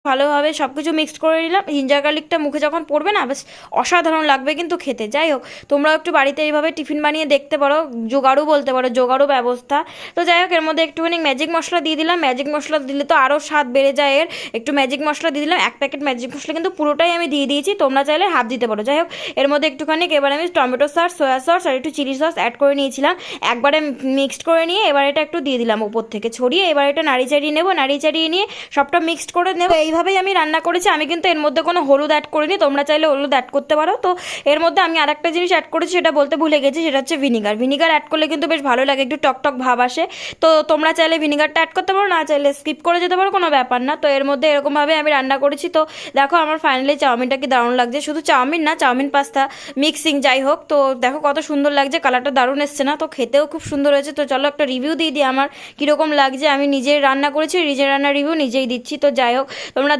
ভালোভাবে সব কিছু মিক্সড করে নিলাম। জিঞ্জার গার্লিকটা মুখে যখন পড়বে না, বেশ অসাধারণ লাগবে কিন্তু খেতে। যাই হোক, তোমরাও একটু বাড়িতে এইভাবে টিফিন বানিয়ে দেখতে পারো, জোগাড়ু বলতে পারো, জোগাড়ু ব্যবস্থা। তো যাই হোক, এর মধ্যে একটুখানি ম্যাজিক মশলা দিয়ে দিলাম। ম্যাজিক মশলা দিলে তো আরও স্বাদ বেড়ে যায় এর। একটু ম্যাজিক মশলা দিয়ে দিলাম, 1 প্যাকেট ম্যাজিক মশলা কিন্তু পুরোটাই আমি দিয়ে দিয়েছি, তোমরা চাইলে হাফ দিতে পারো। যাই হোক, এর মধ্যে একটুখানি এবার আমি টমেটো সস, সয়া সস আর একটু চিলি সস অ্যাড করে নিয়েছিলাম। একবারে মিক্সড করে নিয়ে এবার এটা একটু দিয়ে দিলাম উপর থেকে ছড়িয়ে। এবার এটা নাড়ি চাড়িয়ে নেবো, নাড়ি চাড়িয়ে নিয়ে সবটা মিক্সড করে নেবো। এইভাবেই আমি রান্না করেছি। আমি কিন্তু এর মধ্যে কোনো হলুদ অ্যাড করিনি, তোমরা চাইলে হলুদ অ্যাড করতে পারো। তো এর মধ্যে আমি আরেকটা জিনিস অ্যাড করেছি, সেটা বলতে ভুলে গেছি, সেটা হচ্ছে ভিনিগার। ভিনিগার অ্যাড করলে কিন্তু বেশ ভালো লাগে, একটু টক টক ভাব আসে। তো তোমরা চাইলে ভিনিগারটা অ্যাড করতে পারো, না চাইলে স্কিপ করে যেতে পারো, কোনো ব্যাপার না। তো এর মধ্যে এরকমভাবে আমি রান্না করেছি। তো দেখো আমার ফাইনালি চাউমিনটা কি দারুণ লাগছে, শুধু চাউমিন না, চাউমিন পাস্তা মিক্সিং, যাই হোক। তো দেখো কত সুন্দর লাগছে, কালারটা দারুণ এসছে না? তো খেতেও খুব সুন্দর হয়েছে। তো চলো একটা রিভিউ দিয়ে দিই আমার কীরকম লাগছে। আমি নিজের রান্না করেছি, নিজের রান্নার রিভিউ নিজেই দিচ্ছি। তো যাই হোক,